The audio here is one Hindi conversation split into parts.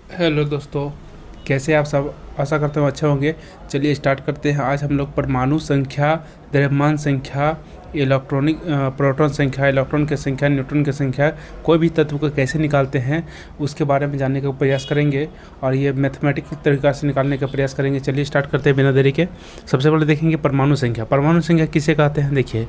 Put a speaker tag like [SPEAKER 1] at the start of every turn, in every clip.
[SPEAKER 1] हेलो दोस्तों, कैसे आप सब। आशा करता हूँ अच्छे होंगे। चलिए स्टार्ट करते हैं। आज हम लोग परमाणु संख्या, द्रव्यमान संख्या, इलेक्ट्रॉनिक प्रोटॉन संख्या, इलेक्ट्रॉन की संख्या, न्यूट्रॉन की संख्या, कोई भी तत्व को कैसे निकालते हैं उसके बारे में जानने का प्रयास करेंगे और ये मैथमेटिक्स तरीका से निकालने का प्रयास करेंगे। चलिए स्टार्ट करते हैं बिना देरी के। सबसे पहले देखेंगे परमाणु संख्या। परमाणु संख्या किसे कहते हैं? देखिए,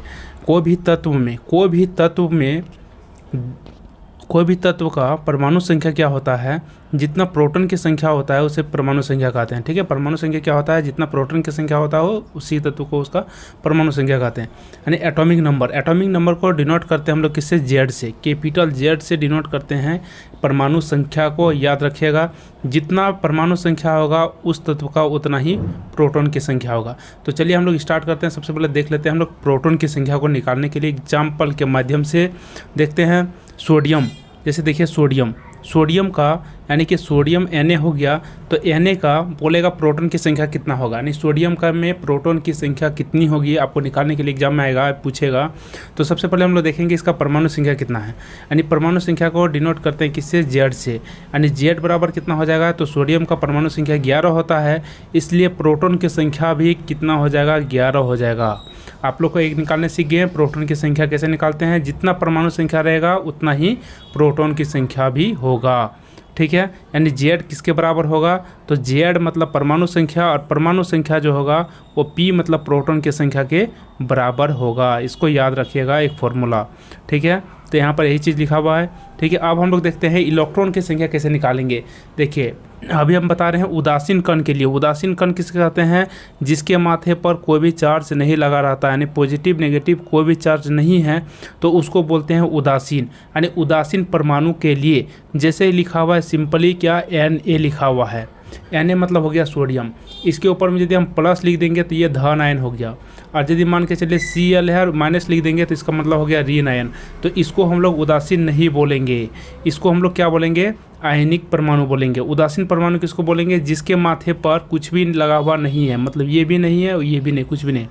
[SPEAKER 1] कोई भी तत्व का परमाणु संख्या क्या होता है, जितना प्रोटॉन की संख्या होता है उसे परमाणु संख्या कहते हैं। ठीक है, परमाणु संख्या क्या होता है? जितना प्रोटॉन की संख्या होता हो उसी तत्व को उसका परमाणु संख्या कहते हैं। यानी एटॉमिक नंबर को डिनोट करते हैं हम लोग किससे? जेड से, कैपिटल जेड से डिनोट करते हैं परमाणु संख्या को। याद रखिएगा, जितना परमाणु संख्या होगा उस तत्व का उतना ही प्रोटॉन की संख्या होगा। तो चलिए हम लोग स्टार्ट करते हैं। सबसे पहले देख लेते हैं हम लोग प्रोटॉन की संख्या को निकालने के लिए एग्जाम्पल के माध्यम से देखते हैं। सोडियम, जैसे देखिए सोडियम का यानी कि सोडियम Na हो गया, तो Na का बोलेगा प्रोटॉन की संख्या कितना होगा, यानी सोडियम का में प्रोटॉन की संख्या कितनी होगी आपको निकालने के लिए एग्जाम में आएगा, पूछेगा। तो सबसे पहले हम लोग देखेंगे इसका परमाणु संख्या कितना है। यानी परमाणु संख्या को डिनोट करते हैं किससे? जेड से। यानी जेड बराबर कितना हो जाएगा? तो सोडियम का परमाणु संख्या 11 होता है, इसलिए प्रोटॉन की संख्या भी कितना हो जाएगा? 11 हो जाएगा। आप लोग को एक निकालने सीख गए हैं प्रोटॉन की संख्या कैसे निकालते हैं। जितना परमाणु संख्या रहेगा उतना ही प्रोटॉन की संख्या भी होगा। ठीक है, यानी जेड किसके बराबर होगा? तो जेड मतलब परमाणु संख्या, और परमाणु संख्या जो होगा वो पी मतलब प्रोटॉन की संख्या के बराबर होगा। इसको याद रखिएगा, एक फॉर्मूला। ठीक है, तो यहाँ पर यही चीज़ लिखा हुआ है। ठीक है, अब हम लोग देखते हैं इलेक्ट्रॉन की संख्या कैसे निकालेंगे। देखिए, अभी हम बता रहे हैं उदासीन कण के लिए। उदासीन कण किसके कहते हैं? जिसके माथे पर कोई भी चार्ज नहीं लगा रहता, यानी पॉजिटिव नेगेटिव कोई भी चार्ज नहीं है, तो उसको बोलते हैं उदासीन। यानी उदासीन परमाणु के लिए जैसे लिखा हुआ है सिंपली क्या Na लिखा हुआ है। Na मतलब हो गया सोडियम, इसके ऊपर में यदि हम प्लस लिख देंगे तो ये धन आयन हो गया, और यदि मान के चलिए Cl है और माइनस लिख देंगे तो इसका मतलब हो गया ऋण आयन। तो इसको हम लोग उदासीन नहीं बोलेंगे, इसको हम लोग क्या बोलेंगे? आयनिक परमाणु बोलेंगे। उदासीन परमाणु किसको बोलेंगे? जिसके माथे पर कुछ भी लगा हुआ नहीं है, मतलब ये भी नहीं है और ये भी नहीं, कुछ भी नहीं।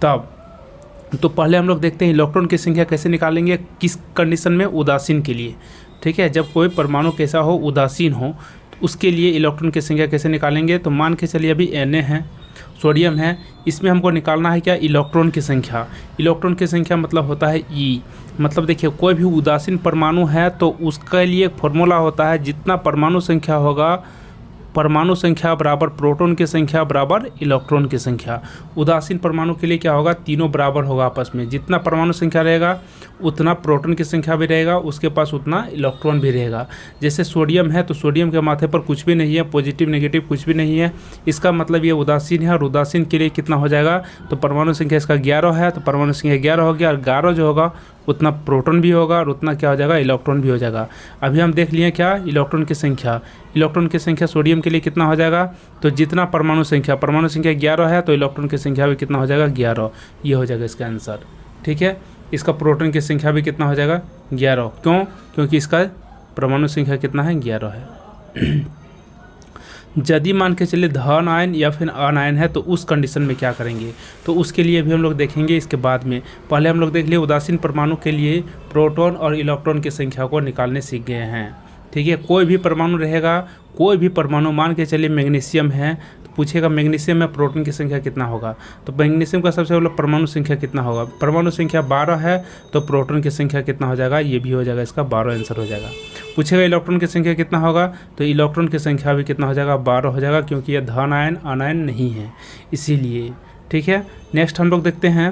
[SPEAKER 1] तब तो पहले हम लोग देखते हैं इलेक्ट्रॉन की संख्या कैसे निकालेंगे, किस कंडीशन में? उदासीन के लिए। ठीक है, जब कोई परमाणु कैसा हो? उदासीन हो, तो उसके लिए इलेक्ट्रॉन की संख्या कैसे निकालेंगे? तो मान के चलिए अभी Na है, सोडियम है, इसमें हमको निकालना है क्या? इलेक्ट्रॉन की संख्या। इलेक्ट्रॉन की संख्या मतलब होता है E। मतलब देखिए, कोई भी उदासीन परमाणु है तो उसके लिए एक फॉर्मूला होता है, जितना परमाणु संख्या होगा, परमाणु संख्या बराबर प्रोटॉन की संख्या बराबर इलेक्ट्रॉन की संख्या। उदासीन परमाणु के लिए क्या होगा? तीनों बराबर होगा आपस में। जितना परमाणु संख्या रहेगा उतना प्रोटॉन की संख्या भी रहेगा, उसके पास उतना इलेक्ट्रॉन भी रहेगा। जैसे सोडियम है तो सोडियम के माथे पर कुछ भी नहीं है, पॉजिटिव नेगेटिव कुछ भी नहीं है, इसका मतलब ये उदासीन है। और उदासीन के लिए कितना हो जाएगा? तो परमाणु संख्या इसका 11 है, तो परमाणु संख्या 11 हो गया, और 11 जो होगा उतना प्रोटॉन भी होगा और उतना क्या हो जाएगा? इलेक्ट्रॉन भी हो जाएगा। अभी हम देख लिए क्या? इलेक्ट्रॉन की संख्या। इलेक्ट्रॉन की संख्या सोडियम के लिए कितना हो जाएगा? तो जितना परमाणु संख्या 11 है तो इलेक्ट्रॉन की संख्या भी कितना हो जाएगा? 11। ये हो जाएगा इसका आंसर। ठीक है, इसका प्रोटॉन की संख्या भी कितना हो जाएगा? 11। क्यों? क्योंकि इसका परमाणु संख्या कितना है? 11 है। यदि मान के चलिए धन आयन या फिर अन आयन है तो उस कंडीशन में क्या करेंगे, तो उसके लिए भी हम लोग देखेंगे इसके बाद में। पहले हम लोग देख लिए उदासीन परमाणु के लिए प्रोटॉन और इलेक्ट्रॉन की संख्या को निकालने सीख गए हैं। ठीक है, कोई भी परमाणु रहेगा, कोई भी परमाणु, मान के चलिए मैग्नीशियम है तो पूछेगा मैग्नीशियम में प्रोटॉन की संख्या कितना होगा, तो मैग्नीशियम का सबसे पहले परमाणु संख्या कितना होगा? परमाणु संख्या 12 है, तो प्रोटॉन की संख्या कितना हो जाएगा? ये भी हो जाएगा, इसका 12 आंसर हो जाएगा। पूछेगा इलेक्ट्रॉन की संख्या कितना होगा, तो इलेक्ट्रॉन की संख्या भी कितना हो जाएगा? 12 हो जाएगा, क्योंकि यह धन आयन अनायन नहीं है इसीलिए। ठीक है, नेक्स्ट हम लोग देखते हैं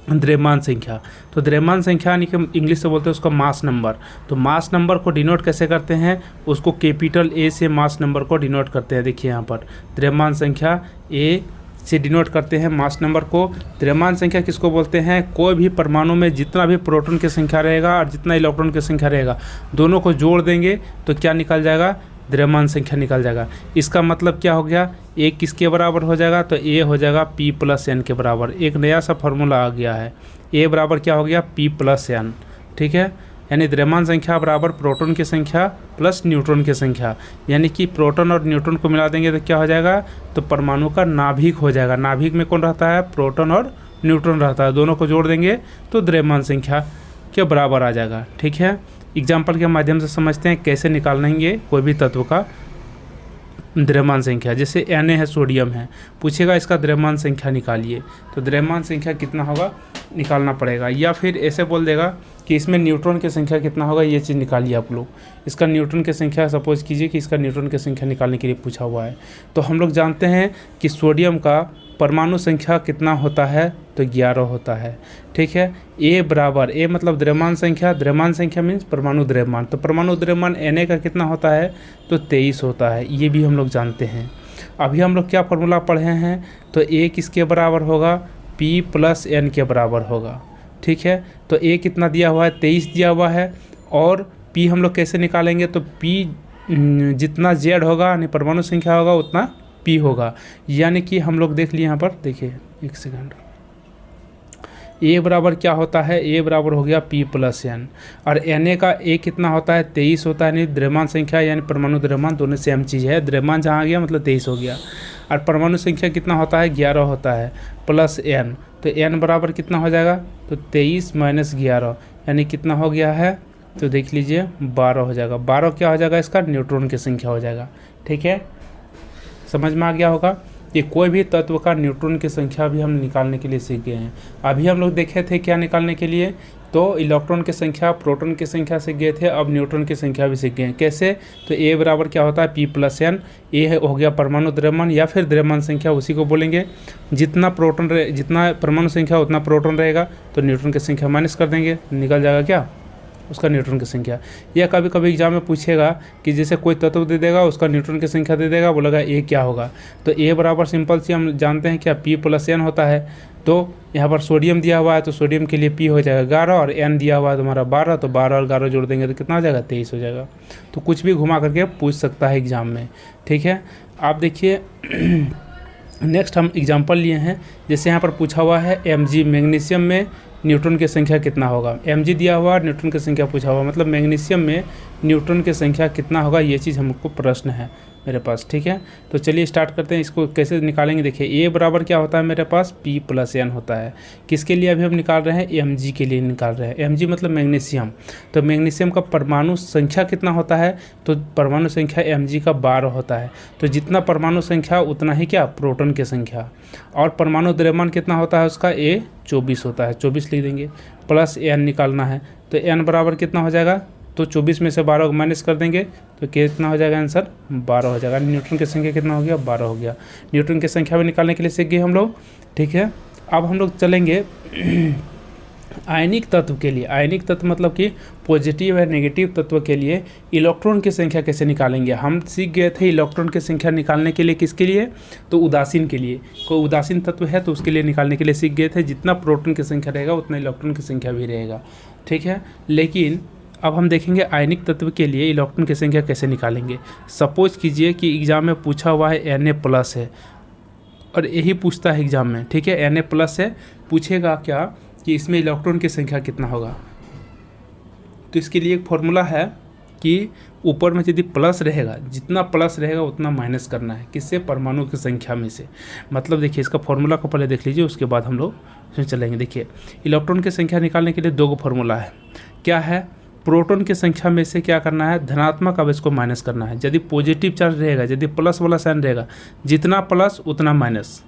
[SPEAKER 1] द्रव्यमान संख्या। तो द्रव्यमान संख्या यानी कि इंग्लिश से बोलते हैं उसका मास नंबर। तो मास नंबर को डिनोट कैसे करते हैं? उसको कैपिटल A से मास नंबर को डिनोट करते हैं। देखिए यहाँ पर द्रव्यमान संख्या A से डिनोट करते हैं मास नंबर को। द्रव्यमान संख्या किसको बोलते हैं? कोई भी परमाणु में जितना भी प्रोटॉन की संख्या रहेगा और जितना इलेक्ट्रॉन की संख्या रहेगा, दोनों को जोड़ देंगे तो क्या निकल जाएगा? द्रव्यमान संख्या निकल जाएगा। इसका मतलब क्या हो गया? A किसके बराबर हो जाएगा? तो A हो जाएगा P+N के बराबर। एक नया सा फॉर्मूला आ गया है, A बराबर क्या हो गया? P+N। ठीक है, यानी द्रव्यमान संख्या बराबर प्रोटॉन की संख्या प्लस न्यूट्रॉन की संख्या, यानी कि प्रोटॉन और न्यूट्रॉन को मिला देंगे तो क्या हो जाएगा? तो परमाणु का नाभिक हो जाएगा। नाभिक में कौन रहता है? प्रोटॉन और न्यूट्रॉन रहता है। दोनों को जोड़ देंगे तो द्रव्यमान संख्या के बराबर आ जाएगा। ठीक है, एग्जाम्पल के माध्यम से समझते हैं कैसे निकालेंगे कोई भी तत्व का द्रव्यमान संख्या। जैसे Na है, सोडियम है, पूछेगा इसका द्रव्यमान संख्या निकालिए, तो द्रव्यमान संख्या कितना होगा निकालना पड़ेगा। या फिर ऐसे बोल देगा कि इसमें न्यूट्रॉन की संख्या कितना होगा, ये चीज़ निकालिए आप लोग। इसका न्यूट्रॉन की संख्या सपोज कीजिए कि इसका न्यूट्रॉन की संख्या निकालने के लिए पूछा हुआ है, तो हम लोग जानते हैं कि सोडियम का परमाणु संख्या कितना होता है, तो 11 होता है। ठीक है, ए बराबर, ए मतलब द्रव्यमान संख्या, द्रव्यमान संख्या मीन्स परमाणु द्रव्यमान, तो परमाणु द्रव्यमान Na का कितना होता है, तो 23 होता है, ये भी हम लोग जानते हैं। अभी हम लोग क्या फॉर्मूला पढ़े हैं, तो ए किसके बराबर होगा, P + N के बराबर होगा। ठीक है, तो ए कितना दिया हुआ है, 23 दिया हुआ है, और P हम लोग कैसे निकालेंगे, तो P जितना Z होगा यानी परमाणु संख्या होगा उतना P होगा। यानी कि हम लोग देख लिए यहाँ पर, देखिए एक सेकंड, ए बराबर क्या होता है, ए बराबर हो गया P + N, और Na का ए कितना होता है, 23 होता है। यानी द्रव्यमान संख्या यानी परमाणु द्रव्यमान दोनों सेम चीज़ है, द्रव्यमान जहाँ आ गया मतलब 23 हो गया, और परमाणु संख्या कितना होता है, 11 होता है + N, तो N बराबर कितना हो जाएगा, तो 23 - 11 यानी कितना हो गया है, तो देख लीजिए 12 हो जाएगा। 12 क्या हो जाएगा, इसका न्यूट्रॉन की संख्या हो जाएगा। ठीक है, समझ में आ गया होगा कि कोई भी तत्व का न्यूट्रॉन की संख्या भी हम निकालने के लिए सीख गए हैं। अभी हम लोग देखे थे क्या निकालने के लिए, तो इलेक्ट्रॉन की संख्या, प्रोटॉन की संख्या सीख गए थे, अब न्यूट्रॉन की संख्या भी सीख गए हैं। कैसे, तो ए बराबर क्या होता है, P + N, ए हो गया परमाणु द्रव्यमान या फिर द्रव्यमान संख्या, उसी को बोलेंगे। जितना प्रोटॉन जितना परमाणु संख्या उतना प्रोटॉन रहेगा, तो न्यूट्रॉन की संख्या माइनस कर देंगे, निकल जाएगा क्या, उसका न्यूट्रॉन की संख्या। या कभी कभी एग्जाम में पूछेगा कि जैसे कोई तत्व दे देगा, उसका न्यूट्रॉन की संख्या दे देगा, बोलेगा ए क्या होगा, तो ए बराबर सिंपल सी हम जानते हैं क्या, P + N होता है। तो यहाँ पर सोडियम दिया हुआ है, तो सोडियम के लिए P हो जाएगा 11, और N दिया हुआ है तुम्हारा 12, तो 12 और 11 जोड़ देंगे तो कितना हो जाएगा, 23 हो जाएगा। तो कुछ भी घुमा करके पूछ सकता है एग्जाम में। ठीक है, आप देखिए नेक्स्ट हम एग्जाम्पल लिए हैं, जैसे यहाँ पर पूछा हुआ है Mg, मैग्नीशियम में न्यूट्रॉन की संख्या कितना होगा। Mg दिया हुआ, न्यूट्रॉन की संख्या पूछा हुआ, मतलब मैग्नीशियम में न्यूट्रॉन की संख्या कितना होगा, ये चीज़ हमको प्रश्न है मेरे पास। ठीक है, तो चलिए स्टार्ट करते हैं, इसको कैसे निकालेंगे। देखिए ए बराबर क्या होता है मेरे पास, P + N होता है। किसके लिए अभी हम निकाल रहे हैं, Mg के लिए निकाल रहे हैं। Mg मतलब मैग्नीशियम, तो मैग्नीशियम का परमाणु संख्या कितना होता है, तो परमाणु संख्या Mg का 12 होता है। तो जितना परमाणु संख्या उतना ही क्या, प्रोटॉन की संख्या, और परमाणु द्रव्यमान कितना होता है उसका, A 24 होता है, 24 लिख देंगे, + N निकालना है, तो N बराबर कितना हो जाएगा, तो 24 में से 12 को माइनस कर देंगे तो कितना हो जाएगा, आंसर 12 हो जाएगा। न्यूट्रॉन की संख्या कितना हो गया, 12 हो गया। न्यूट्रॉन की संख्या भी निकालने के लिए सीख गए हम लोग। ठीक है, अब हम लोग चलेंगे आयनिक तत्व के लिए। आयनिक तत्व मतलब कि पॉजिटिव या नेगेटिव तत्व के लिए इलेक्ट्रॉन की संख्या कैसे निकालेंगे। हम सीख गए थे इलेक्ट्रॉन की संख्या निकालने के लिए, किसके लिए, तो उदासीन के लिए। कोई उदासीन तत्व है तो उसके लिए निकालने के लिए सीख गए थे, जितना प्रोटॉन की संख्या रहेगा उतना इलेक्ट्रॉन की संख्या भी रहेगा। ठीक है, लेकिन अब हम देखेंगे आयनिक तत्व के लिए इलेक्ट्रॉन की संख्या कैसे निकालेंगे। सपोज कीजिए कि एग्जाम में पूछा हुआ है Na+ है, और यही पूछता है एग्जाम में। ठीक है, Na+ है, पूछेगा क्या कि इसमें इलेक्ट्रॉन की संख्या कितना होगा। तो इसके लिए एक फॉर्मूला है कि ऊपर में यदि प्लस रहेगा, जितना प्लस रहेगा उतना माइनस करना है, किससे, परमाणु की संख्या में से। मतलब देखिए इसका फॉर्मूला को पहले देख लीजिए, उसके बाद हम लोग इसमें चलेंगे। देखिए इलेक्ट्रॉन की संख्या निकालने के लिए 2 फॉर्मूला है। क्या है, प्रोटॉन की संख्या में से क्या करना है, धनात्मक आवेश को माइनस करना है। यदि पॉजिटिव चार्ज रहेगा, यदि प्लस वाला साइन रहेगा, जितना प्लस उतना माइनस।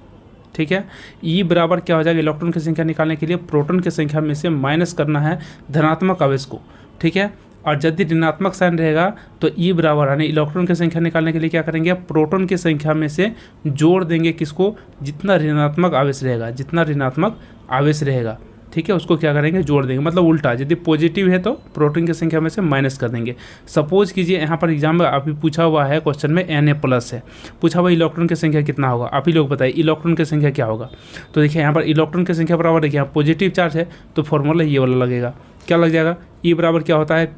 [SPEAKER 1] ठीक है, ई बराबर क्या हो जाएगा, इलेक्ट्रॉन की संख्या निकालने के लिए प्रोटॉन की संख्या में से माइनस करना है धनात्मक आवेश को। ठीक है, और यदि ऋणात्मक साइन रहेगा तो ई बराबर, यानी इलेक्ट्रॉन की संख्या निकालने के लिए क्या करेंगे, प्रोटॉन की संख्या में से जोड़ देंगे किसको, जितना ऋणात्मक आवेश रहेगा, जितना ऋणात्मक आवेश रहेगा। ठीक है, उसको क्या करेंगे, जोड़ देंगे, मतलब उल्टा, यदि पॉजिटिव है तो प्रोटॉन की संख्या में से माइनस कर देंगे। सपोज कीजिए यहाँ पर एग्जाम में अभी पूछा हुआ है, क्वेश्चन में Na+ है, पूछा हुआ इलेक्ट्रॉन की संख्या कितना होगा। आप ही लोग बताइए इलेक्ट्रॉन की संख्या क्या होगा। तो देखिए यहाँ पर इलेक्ट्रॉन की संख्या बराबर, देखिए यहाँ पॉजिटिव चार्ज है तो फॉर्मूला ये वाला लगेगा, क्या लग जाएगा, ई बराबर क्या होता है,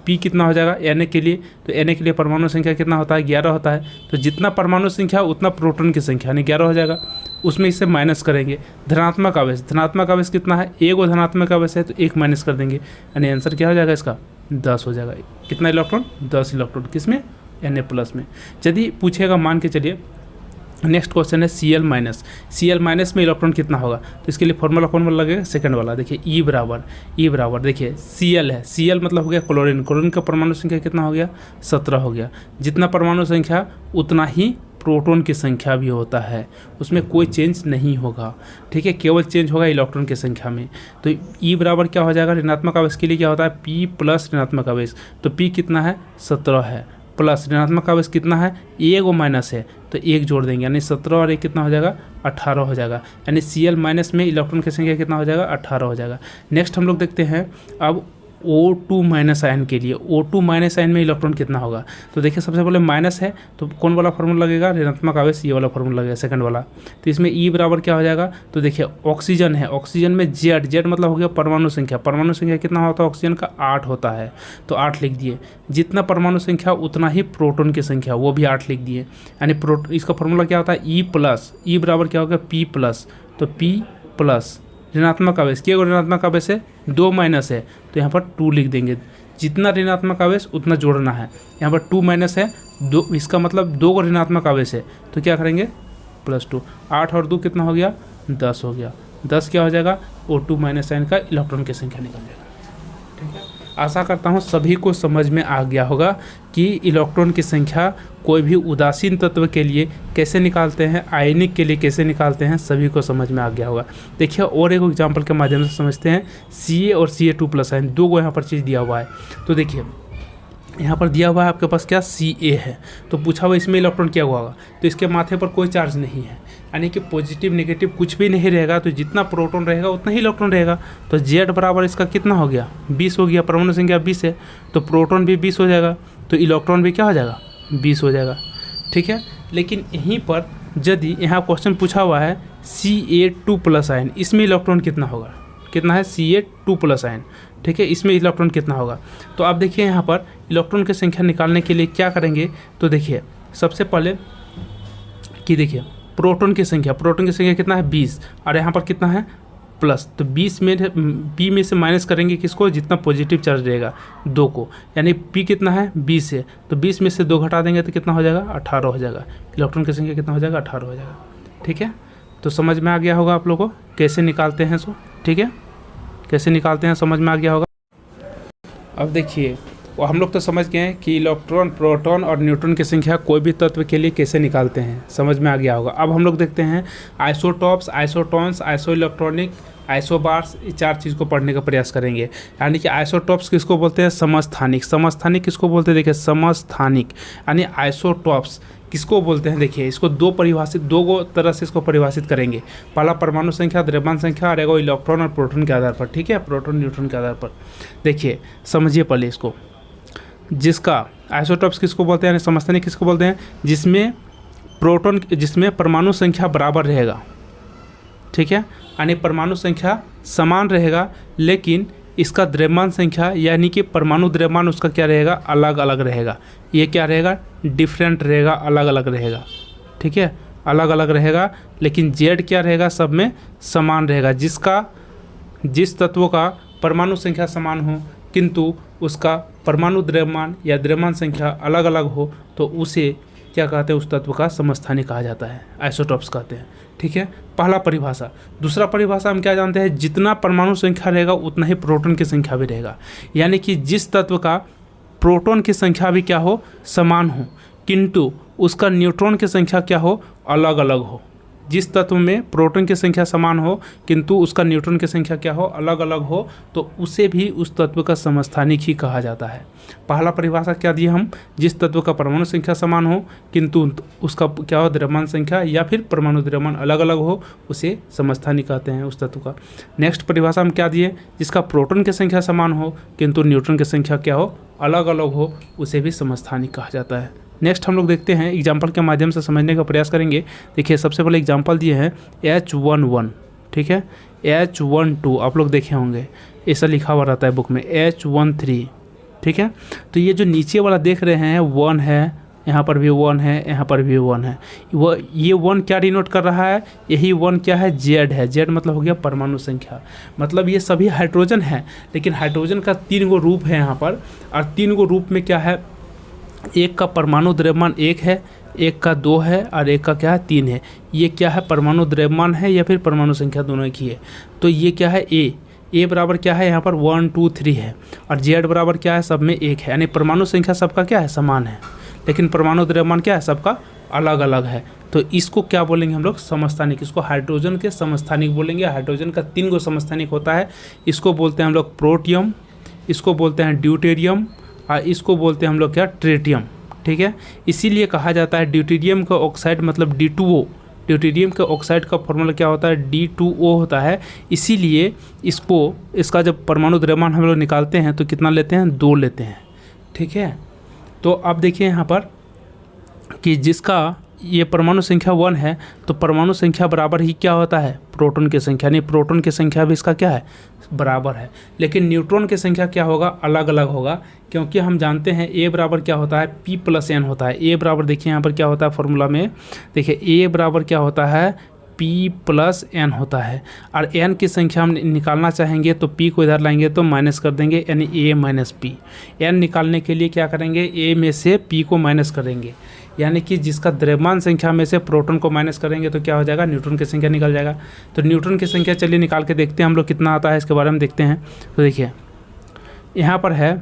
[SPEAKER 1] P कितना हो जाएगा Na के लिए, तो Na के लिए परमाणु संख्या कितना होता है, 11 होता है। तो जितना परमाणु संख्या उतना प्रोटॉन की संख्या, यानी 11 हो जाएगा। उसमें इससे माइनस करेंगे धनात्मक आवेश, धनात्मक आवेश कितना है, एक धनात्मक आवेश है तो 1 माइनस कर देंगे, यानी आंसर क्या हो जाएगा इसका, 10 हो जाएगा। कितना इलेक्ट्रॉन, 10 इलेक्ट्रॉन, किस में, Na+ में। यदि पूछेगा, मान के चलिए नेक्स्ट क्वेश्चन है Cl माइनस में इलेक्ट्रॉन कितना होगा, तो इसके लिए फॉर्मूला लगेगा सेकंड वाला। देखिए ई बराबर देखिए Cl है, Cl मतलब हो गया क्लोरीन का परमाणु संख्या कितना हो गया 17 हो गया। जितना परमाणु संख्या उतना ही प्रोटॉन की संख्या भी होता है, उसमें कोई चेंज नहीं होगा, ठीक है, केवल चेंज होगा इलेक्ट्रॉन की संख्या में। तो ई बराबर क्या हो जाएगा, ऋणात्मक आवेश के लिए क्या होता है P प्लस ऋणात्मक आवेश, तो P कितना है 17 है, प्लस ऋणात्मक आवेश कितना है एक वो माइनस है तो एक जोड़ देंगे, यानी 17 और एक कितना हो जाएगा 18 हो जाएगा, यानी Cl माइनस में इलेक्ट्रॉन की संख्या कितना हो जाएगा 18 हो जाएगा। नेक्स्ट हम लोग देखते हैं अब O2 माइनस आयन के लिए, O2 माइनस आयन में इलेक्ट्रॉन कितना होगा, तो देखिए सबसे पहले माइनस है तो कौन वाला फार्मूला लगेगा, ऋणात्मक आवेश ये वाला फार्मूला लगेगा सेकंड वाला। तो इसमें E बराबर क्या हो जाएगा, तो देखिए ऑक्सीजन है, ऑक्सीजन में जेड मतलब हो गया परमाणु संख्या कितना होता है ऑक्सीजन का 8 होता है, तो 8 लिख दिए। जितना परमाणु संख्या उतना ही प्रोटॉन की संख्या, वो भी 8 लिख दिए, यानी इसका फार्मूला क्या होता है E प्लस, E बराबर क्या होगा P प्लस, तो P प्लस ऋणात्मक आवेश के ऋणात्मक आवेश है 2 माइनस है तो यहाँ पर 2 लिख देंगे। जितना ऋणात्मक आवेश उतना जोड़ना है, यहाँ पर 2 माइनस है 2, इसका मतलब 2 को ऋणात्मक आवेश है तो क्या करेंगे +2, 8 और 2 कितना हो गया 10 हो गया। 10 क्या हो जाएगा O2 माइनस आयन का इलेक्ट्रॉन की संख्या निकल जाएगा, ठीक है। आशा करता हूँ सभी को समझ में आ गया होगा कि इलेक्ट्रॉन की संख्या कोई भी उदासीन तत्व के लिए कैसे निकालते हैं, आयनिक के लिए कैसे निकालते हैं, सभी को समझ में आ गया होगा। देखिए और एक एग्जांपल के माध्यम से समझते हैं। Ca और Ca2+ आयन, दो को यहाँ पर चीज़ दिया हुआ है, तो देखिए यहाँ पर दिया हुआ है आपके पास क्या Ca है, तो पूछा हुआ इसमें इलेक्ट्रॉन क्या हुआ होगा, तो इसके माथे पर कोई चार्ज नहीं है, यानी कि पॉजिटिव नेगेटिव कुछ भी नहीं रहेगा, तो जितना प्रोटॉन रहेगा उतना ही इलेक्ट्रॉन रहेगा। तो Z बराबर इसका कितना हो गया 20 हो गया, परमाणु संख्या 20 है तो प्रोटॉन भी 20 हो जाएगा, तो इलेक्ट्रॉन भी क्या हो जाएगा 20 हो जाएगा, ठीक है। लेकिन यहीं पर यदि यहाँ क्वेश्चन पूछा हुआ है Ca2+ आयन, इसमें इलेक्ट्रॉन कितना होगा, कितना है Ca2+ आयन, ठीक है, इसमें इलेक्ट्रॉन कितना होगा। तो आप देखिए यहाँ पर इलेक्ट्रॉन की संख्या निकालने के लिए क्या करेंगे, तो देखिए सबसे पहले कि देखिए प्रोटॉन की संख्या कितना है 20 और यहाँ पर कितना है प्लस, तो 20 में P में से माइनस करेंगे किसको, जितना पॉजिटिव चार्ज रहेगा 2 को, यानी P कितना है 20 है तो 20 में से 2 घटा देंगे तो कितना हो जाएगा 18 हो जाएगा। इलेक्ट्रॉन की संख्या कितना हो जाएगा 18 हो जाएगा, ठीक है। तो समझ में आ गया होगा आप लोगों को कैसे निकालते हैं, सो ठीक है, कैसे निकालते हैं समझ में आ गया होगा। अब देखिए हम लोग तो समझ गए हैं कि इलेक्ट्रॉन, प्रोटॉन और न्यूट्रॉन की संख्या कोई भी तत्व के लिए कैसे निकालते हैं, समझ में आ गया होगा। अब हम लोग देखते हैं आइसोटॉप्स, आइसोटॉन्स, आइसो इलेक्ट्रॉनिक, आइसोबार्स, ये 4 चीज़ को पढ़ने का प्रयास करेंगे। यानी कि आइसोटॉप्स किसको बोलते हैं, समस्थानिक, समस्थानिक किसको बोलते हैं, देखिए समस्थानिक, यानी आइसोटॉप्स किसको बोलते हैं, देखिए इसको दो तरह से इसको परिभाषित करेंगे। पहला परमाणु संख्या, द्रव्यमान संख्या और एगो इलेक्ट्रॉन और प्रोटॉन के आधार पर, ठीक है, प्रोटॉन न्यूट्रॉन के आधार पर। देखिए समझिए पहले इसको, जिसका आइसोटॉप्स किसको बोलते हैं, समस्थानिक किसको बोलते हैं, जिसमें परमाणु संख्या बराबर रहेगा, ठीक है, यानी परमाणु संख्या समान रहेगा लेकिन इसका द्रव्यमान संख्या यानी कि परमाणु द्रव्यमान उसका क्या रहेगा, अलग अलग रहेगा। ये क्या रहेगा, डिफरेंट रहेगा, अलग अलग रहेगा, ठीक है, अलग अलग रहेगा। लेकिन Z क्या रहेगा, सब में समान रहेगा। जिस तत्वों का परमाणु संख्या समान हो किंतु उसका परमाणु द्रव्यमान या द्रव्यमान संख्या अलग अलग हो तो उसे क्या कहते हैं, उस तत्व का समस्थानिक कहा जाता है, आइसोटॉप्स कहते हैं, ठीक है, पहला परिभाषा। दूसरा परिभाषा हम क्या जानते हैं, जितना परमाणु संख्या रहेगा उतना ही प्रोटॉन की संख्या भी रहेगा, यानी कि जिस तत्व का प्रोटॉन की संख्या भी क्या हो, समान हो किंतु उसका न्यूट्रॉन की संख्या क्या हो, अलग अलग हो। जिस तत्व में प्रोटॉन की संख्या समान हो किंतु उसका न्यूट्रॉन की संख्या क्या हो, अलग अलग हो, तो उसे भी उस तत्व का समस्थानिक ही कहा जाता है। पहला परिभाषा क्या दिए हम, जिस तत्व का परमाणु संख्या समान हो किंतु उसका क्या हो, द्रव्यमान संख्या या फिर परमाणु द्रव्यमान अलग अलग हो, उसे समस्थानिक कहते हैं उस तत्व का। नेक्स्ट परिभाषा हम क्या दिए, जिसका प्रोटॉन की संख्या समान हो किंतु न्यूट्रॉन की संख्या क्या हो, अलग अलग हो, उसे भी समस्थानिक कहा जाता है। नेक्स्ट हम लोग देखते हैं, एग्जाम्पल के माध्यम से समझने का प्रयास करेंगे। देखिए सबसे पहले एग्जाम्पल दिए हैं H11, ठीक है, H12 आप लोग देखे होंगे, ऐसा लिखा हुआ रहता है बुक में, H13, ठीक है। तो ये जो नीचे वाला देख रहे हैं 1 है, यहाँ पर भी 1 है, यहाँ पर भी 1 है, ये 1 क्या डिनोट कर रहा है, यही 1 क्या है, Z है। Z मतलब हो गया परमाणु संख्या, मतलब ये सभी हाइड्रोजन है लेकिन हाइड्रोजन का 3 गो रूप है यहाँ पर, और 3 गो रूप में क्या है, एक का परमाणु द्रव्यमान 1 है, एक का 2 है और एक का क्या है 3 है। ये क्या है, परमाणु द्रव्यमान है या फिर परमाणु संख्या, दोनों एक ही है। तो ये क्या है, ए बराबर क्या है यहाँ पर 1 2 3 है, और जेड बराबर क्या है, सब में 1 है। यानी परमाणु संख्या सबका क्या है, समान है, लेकिन परमाणु द्रव्यमान क्या है, सबका अलग अलग है। तो इसको क्या बोलेंगे हम लोग, समस्थानिक। इसको हाइड्रोजन के समस्थानिक बोलेंगे। हाइड्रोजन का 3 गो समस्थानिक होता है। इसको बोलते हैं हम लोग प्रोटियम, इसको बोलते हैं ड्यूटेरियम, और इसको बोलते हैं हम लोग क्या, ट्रिटियम। ठीक है, इसीलिए कहा जाता है ड्यूटेरियम का ऑक्साइड मतलब D2O। ड्यूटेरियम के ऑक्साइड का फॉर्मूला क्या होता है, D2O होता है। इसीलिए इसका जब परमाणु द्रव्यमान हम लोग निकालते हैं तो कितना लेते हैं, 2 लेते हैं। ठीक है, तो अब देखिए यहाँ पर कि जिसका ये परमाणु संख्या 1 है, तो परमाणु संख्या बराबर ही क्या होता है, प्रोटॉन की संख्या। यानी प्रोटॉन की संख्या भी इसका क्या है, बराबर है। लेकिन न्यूट्रॉन की संख्या क्या होगा, अलग अलग होगा, क्योंकि हम जानते हैं ए बराबर क्या होता है, P+N होता है। ए बराबर देखिए यहाँ पर क्या होता है फॉर्मूला में, देखिए ए बराबर क्या होता है, P+N होता है। और n की संख्या हम निकालना चाहेंगे तो p को इधर लाएंगे तो माइनस कर देंगे, यानी A-P। n निकालने के लिए क्या करेंगे, a में से p को माइनस करेंगे, यानी कि जिसका द्रव्यमान संख्या में से प्रोटॉन को माइनस करेंगे तो क्या हो जाएगा, न्यूट्रॉन की संख्या निकल जाएगा। तो न्यूट्रॉन की संख्या चलिए निकाल के देखते हैं हम लोग कितना आता है, इसके बारे में देखते हैं। तो देखिए यहाँ पर है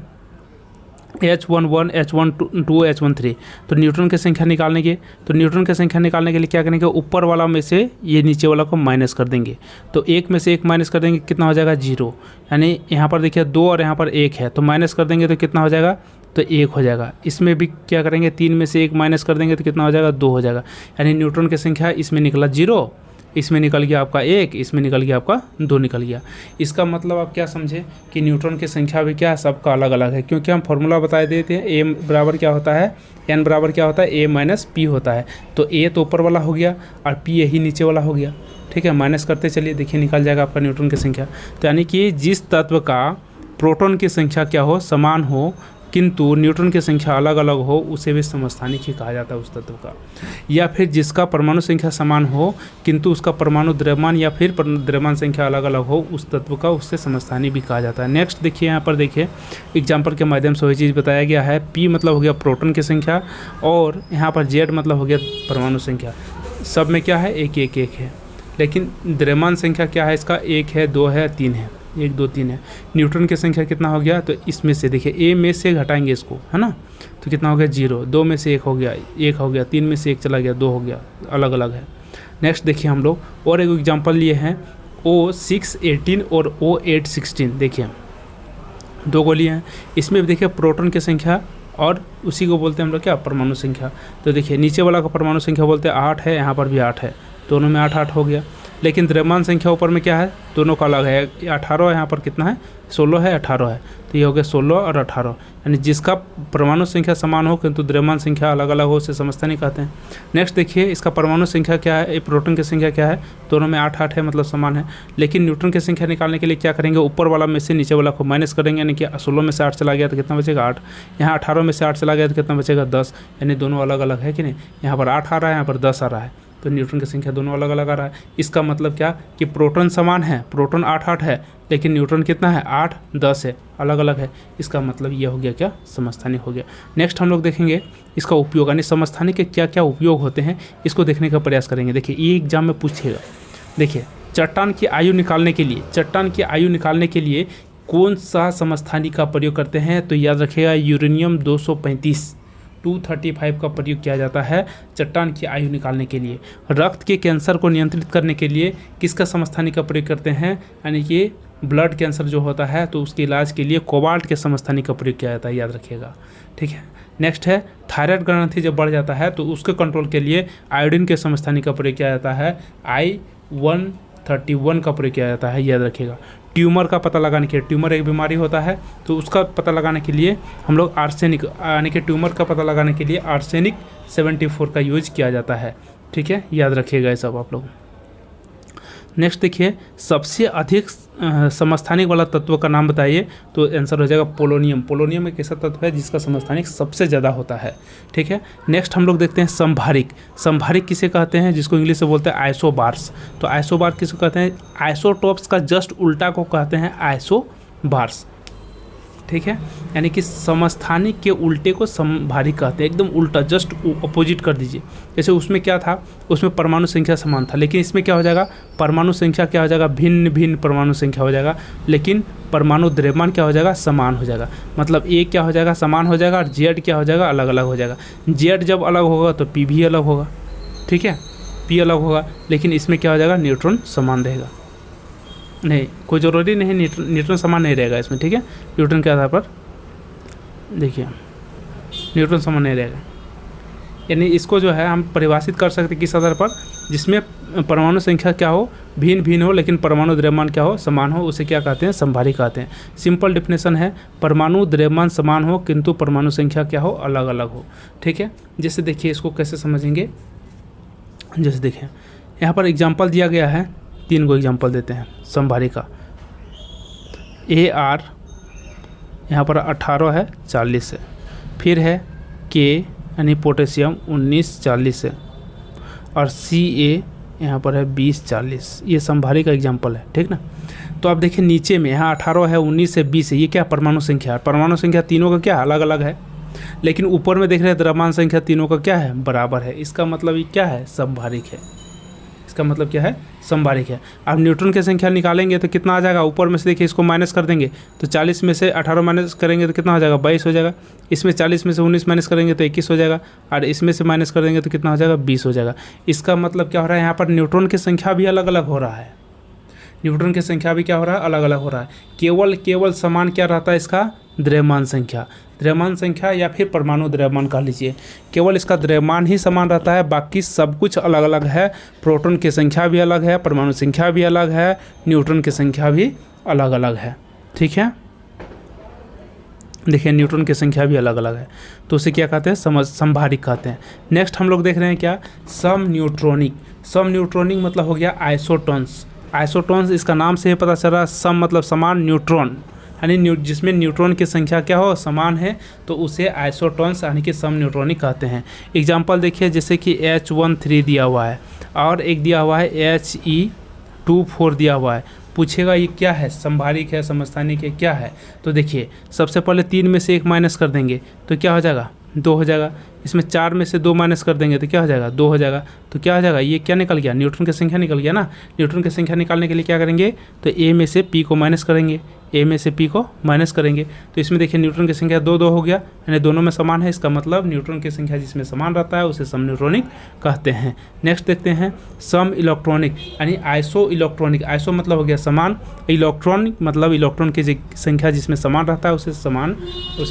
[SPEAKER 1] H11 H12 H13। तो न्यूट्रॉन की संख्या निकालने के, तो न्यूट्रॉन की संख्या निकालने के लिए क्या करेंगे, ऊपर वाला में से ये नीचे वाला को माइनस कर देंगे। तो 1 में से 1 माइनस कर देंगे, कितना हो जाएगा, 0। यानी यहाँ पर देखिए 2 और यहाँ पर 1 है, तो माइनस कर देंगे तो कितना हो जाएगा, तो 1 हो जाएगा। इसमें भी क्या करेंगे, 3 में से 1 माइनस कर देंगे तो कितना हो जाएगा, 2 हो जाएगा। यानी न्यूट्रॉन की संख्या इसमें निकला 0, इसमें निकल गया आपका 1, इसमें निकल गया आपका 2 निकल गया। इसका मतलब आप क्या समझे कि न्यूट्रॉन की संख्या भी क्या है, सबका अलग अलग है, क्योंकि हम फॉर्मूला बता देते हैं ए बराबर क्या होता है, n बराबर क्या होता है, A-P होता है। तो a तो ऊपर वाला हो गया और p यही नीचे वाला हो गया। ठीक है, माइनस करते चलिए, देखिए निकल जाएगा आपका न्यूट्रॉन की संख्या। तो यानी कि जिस तत्व का प्रोटॉन की संख्या क्या हो, समान हो, किंतु न्यूट्रॉन की संख्या अलग अलग हो, उसे भी समस्थानिक ही कहा जाता है उस तत्व का। या फिर जिसका परमाणु संख्या समान हो किंतु उसका परमाणु द्रव्यमान या फिर द्रव्यमान संख्या अलग अलग हो, उस तत्व का, उससे समस्थानिक भी कहा जाता है। नेक्स्ट देखिए यहाँ पर, देखिए एग्जाम्पल के माध्यम से वही चीज़ बताया गया है। P मतलब हो गया प्रोटॉन की संख्या, और यहाँ पर Z मतलब हो गया परमाणु संख्या। सब में क्या है, 1 1 1 है, लेकिन द्रव्यमान संख्या क्या है इसका, 1 है, 2 है, 3 है, 1 2 3 है। न्यूट्रॉन की संख्या कितना हो गया, तो इसमें से देखिए A में से घटाएंगे इसको, है ना, तो कितना हो गया, 0। 2 में से 1 हो गया, 1 हो गया। 3 में से 1 चला गया, 2 हो गया, अलग अलग है। नेक्स्ट देखिए हम लोग और एक एग्जांपल लिए हैं, O618 और O816। देखिए 2 को लिए हैं, इसमें भी देखिए प्रोटॉन की संख्या और उसी को बोलते हैं हम लोग क्या, परमाणु संख्या। तो देखिए नीचे वाला का परमाणु संख्या बोलते हैं 8 है, यहाँ पर भी 8 है, दोनों में 8 8 हो गया। लेकिन द्रव्यमान संख्या ऊपर में क्या है, दोनों का अलग है। 18 यहाँ पर कितना है, 16 है, 18 है, तो ये हो गया 16 और 18। यानी जिसका परमाणु संख्या समान हो किंतु द्रव्यमान संख्या अलग अलग हो, उसे समस्थानिक कहते हैं। नेक्स्ट देखिए इसका परमाणु संख्या क्या है, प्रोटॉन की संख्या क्या है, दोनों में 8 8 है, मतलब समान है। लेकिन न्यूट्रॉन की संख्या निकालने के लिए क्या करेंगे, ऊपर वाला में से नीचे वाला को माइनस करेंगे, यानी कि 16 में से 8 चला गया तो कितना बचेगा, 8। यहाँ 18 में से 8 चला गया तो कितना बचेगा, 10। यानी दोनों अलग अलग है कि नहीं, यहाँ पर 8 आ रहा है, यहाँ पर 10 आ रहा है, तो न्यूट्रॉन की संख्या दोनों अलग अलग आ रहा है। इसका मतलब क्या कि प्रोटॉन समान है, प्रोटॉन 8 8 है, लेकिन न्यूट्रॉन कितना है, 8 10 है, अलग अलग है। इसका मतलब ये हो गया क्या, समस्थानिक हो गया। नेक्स्ट हम लोग देखेंगे इसका उपयोग, यानी समस्थानिक के क्या क्या उपयोग होते हैं, इसको देखने का प्रयास करेंगे। देखिए ये एग्जाम में पूछेगा, देखिए चट्टान की आयु निकालने के लिए कौन सा समस्थानिक का प्रयोग करते हैं, तो याद रखिएगा यूरेनियम 235 का प्रयोग किया जाता है चट्टान की आयु निकालने के लिए। रक्त के कैंसर को नियंत्रित करने के लिए किसका समस्थानिक का प्रयोग करते हैं, यानी कि ब्लड कैंसर जो होता है तो उसके इलाज के लिए कोबाल्ट के समस्थानिक का प्रयोग किया जाता है, याद रखिएगा। ठीक है, नेक्स्ट है थायराइड ग्रंथि जब बढ़ जाता है तो उसके कंट्रोल के लिए आयोडीन के समस्थानिक का प्रयोग किया जाता है, I-131 का प्रयोग किया जाता है, याद रखिएगा। ट्यूमर का पता लगाने के लिए, ट्यूमर एक बीमारी होता है तो उसका पता लगाने के लिए हम लोग आर्सेनिक, यानी कि ट्यूमर का पता लगाने के लिए आर्सेनिक 74 का यूज किया जाता है। ठीक है, याद रखिएगा ये सब आप लोग। नेक्स्ट देखिए सबसे अधिक समस्थानिक वाला तत्व का नाम बताइए, तो आंसर हो जाएगा पोलोनियम। पोलोनियम एक ऐसा तत्व है जिसका समस्थानिक सबसे ज़्यादा होता है। ठीक है, नेक्स्ट हम लोग देखते हैं संभारिक। संभारिक किसे कहते हैं, जिसको इंग्लिश से बोलते हैं आइसोबार्स। तो आइसोबार किसको कहते हैं, आइसोटोप्स का जस्ट उल्टा को कहते हैं आइसोबार्स। ठीक है। यानी कि समस्थानिक के उल्टे को समभारिक कहते हैं, एकदम उल्टा, जस्ट अपोजिट कर दीजिए। जैसे उसमें क्या था, उसमें परमाणु संख्या समान था, लेकिन इसमें क्या हो जाएगा, परमाणु संख्या क्या हो जाएगा, भिन्न भिन्न परमाणु संख्या हो जाएगा, लेकिन परमाणु द्रव्यमान क्या हो जाएगा, समान हो जाएगा। मतलब ए क्या हो जाएगा, समान हो जाएगा, और जेड क्या हो जाएगा, अलग अलग हो जाएगा। जेड जब अलग होगा तो पी भी अलग होगा, ठीक है, पी अलग होगा। लेकिन इसमें क्या हो जाएगा, न्यूट्रॉन समान रहेगा। नहीं, कोई ज़रूरी नहीं, न्यूट्रॉन समान नहीं रहेगा इसमें, ठीक है। न्यूट्रॉन के आधार पर देखिए न्यूट्रॉन समान नहीं रहेगा। यानी इसको जो है हम परिभाषित कर सकते हैं किस आधार पर, जिसमें परमाणु संख्या क्या हो, भिन्न भिन्न हो, लेकिन परमाणु द्रव्यमान क्या हो, समान हो, उसे क्या कहते हैं, समभारी कहते हैं। सिंपल डेफिनेशन है, परमाणु द्रव्यमान समान हो किंतु परमाणु संख्या क्या हो, अलग अलग हो, ठीक है। जैसे देखिए इसको कैसे समझेंगे, जैसे देखिए यहाँ पर एग्जाम्पल दिया गया है, 3 को एग्जाम्पल देते हैं समभारी का। AR यहाँ पर 18 है, 40 है। फिर है K यानी पोटेशियम 19, 40 है। और CA यहाँ पर है 20, 40। ये समभारी का एग्जाम्पल है, ठीक ना। तो आप देखिए नीचे में यहाँ 18 है, 19 है, 20 है, ये क्या परमाणु संख्या है। परमाणु संख्या तीनों का क्या अलग अलग है, लेकिन ऊपर में देख रहे हैं द्रव्यमान संख्या तीनों का क्या है, बराबर है। इसका मतलब ये क्या है, समभारिक है। इसका मतलब क्या है, समभारिक है। अब न्यूट्रॉन की संख्या निकालेंगे तो कितना आ जाएगा, ऊपर में से देखिए इसको माइनस कर देंगे तो 40 में से 18 माइनस करेंगे तो कितना हो जाएगा, 22 हो जाएगा। इसमें 40 में से 19 माइनस करेंगे तो 21 हो जाएगा, और इसमें से माइनस कर देंगे तो कितना हो जाएगा, 20 हो जाएगा। इसका मतलब क्या हो रहा है, यहाँ पर न्यूट्रॉन की संख्या भी अलग अलग हो रहा है। न्यूट्रॉन की संख्या भी क्या हो रहा है, अलग अलग हो रहा है। केवल समान क्या रहता है इसका, द्रव्यमान संख्या। द्रव्यमान संख्या या फिर परमाणु द्रव्यमान कह लीजिए, केवल इसका द्रव्यमान ही समान रहता है, बाकी सब कुछ अलग अलग है। प्रोटॉन की संख्या भी अलग है, परमाणु संख्या भी अलग है, न्यूट्रॉन की संख्या भी अलग अलग है, ठीक है। देखिए न्यूट्रॉन की संख्या भी अलग अलग है, तो उसे क्या कहते हैं, समभारिक कहते हैं। नेक्स्ट हम लोग देख रहे हैं क्या, सम न्यूट्रॉनिक। सम न्यूट्रॉनिक मतलब हो गया आइसोटोन्स। आइसोटोन्स इसका नाम से ही पता चल रहा है, सम मतलब समान, न्यूट्रॉन यानी जिसमें न्यूट्रॉन की संख्या क्या हो, समान है, तो उसे आइसोटोन्स यानी कि सम न्यूट्रॉनिक कहते हैं। एग्जांपल देखिए, जैसे कि H13 दिया हुआ है और एक दिया हुआ है He24 दिया हुआ है। पूछेगा ये क्या है, समभारिक है, समस्थानिक है, क्या है। तो देखिए सबसे पहले 3 में से 1 माइनस कर देंगे तो क्या हो जाएगा, 2 हो जाएगा। इसमें 4 में से 2 माइनस कर देंगे तो क्या हो जाएगा, 2 हो जाएगा। तो क्या हो जाएगा, ये क्या निकल गया, न्यूट्रॉन की संख्या निकल गया ना। न्यूट्रॉन की संख्या निकालने के लिए क्या करेंगे, तो A में से P को माइनस करेंगे, A में से P को माइनस करेंगे। तो इसमें देखिए न्यूट्रॉन की संख्या 2 2 हो गया, यानी दोनों में समान है। इसका मतलब न्यूट्रॉन की संख्या जिसमें समान रहता है उसे सम न्यूट्रॉनिक कहते हैं। नेक्स्ट देखते हैं सम इलेक्ट्रॉनिक यानी आइसो इलेक्ट्रॉनिक। आइसो मतलब हो गया समान, इलेक्ट्रॉनिक मतलब इलेक्ट्रॉन की संख्या जिसमें समान रहता है उसे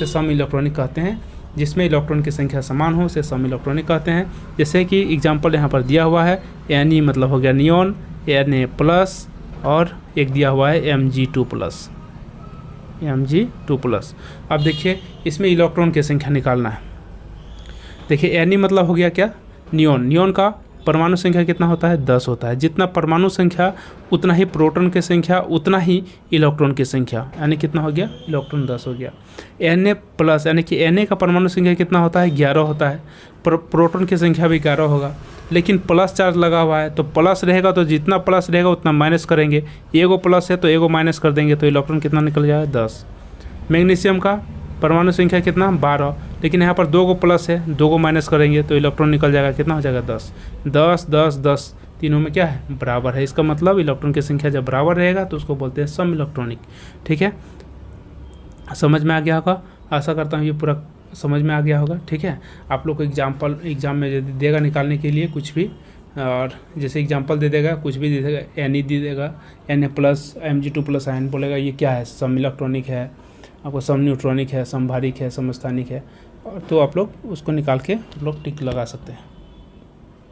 [SPEAKER 1] सम इलेक्ट्रॉनिक कहते हैं। जिसमें इलेक्ट्रॉन की संख्या समान हो उसे सम इलेक्ट्रॉनिक कहते हैं। जैसे कि एग्जांपल यहाँ पर दिया हुआ है, Na मतलब हो गया नियॉन, Na प्लस, और एक दिया हुआ है Mg2 प्लस, Mg2 प्लस। अब देखिए इसमें इलेक्ट्रॉन की संख्या निकालना है। देखिए Na मतलब हो गया क्या, नियॉन। नियॉन का परमाणु संख्या कितना होता है, 10 होता है। जितना परमाणु संख्या उतना ही प्रोटॉन की संख्या, उतना ही इलेक्ट्रॉन की संख्या, यानी कितना हो गया, इलेक्ट्रॉन 10 हो गया। Na प्लस यानी कि Na का परमाणु संख्या कितना होता है, 11 होता है। प्रोटॉन की संख्या भी 11 होगा, लेकिन प्लस चार्ज लगा हुआ है तो प्लस रहेगा, तो जितना प्लस रहेगा उतना माइनस करेंगे। एगो प्लस है तो एगो माइनस कर देंगे, तो इलेक्ट्रॉन कितना निकल जाएगा, 10। मैग्नीशियम का परमाणु संख्या कितना, 12, लेकिन यहाँ पर 2 को प्लस है, 2 को माइनस करेंगे तो इलेक्ट्रॉन निकल जाएगा, कितना हो जाएगा, 10। 10 10 10 तीनों में क्या है, बराबर है। इसका मतलब इलेक्ट्रॉन की संख्या जब बराबर रहेगा तो उसको बोलते हैं सम इलेक्ट्रॉनिक, ठीक है। समझ में आ गया होगा, आशा करता हूँ ये पूरा समझ में आ गया होगा, ठीक है। आप लोग को एग्जाम में यदि देगा निकालने के लिए कुछ भी, और जैसे एग्जांपल दे देगा, कुछ भी दे देगा, Na दे देगा, Na plus Mg2 plus ion बोलेगा ये क्या है, सम इलेक्ट्रॉनिक है, आपको सम न्यूट्रॉनिक है, समभारिक है, समस्थानिक है, और तो आप लोग उसको निकाल के आप लोग टिक लगा सकते हैं।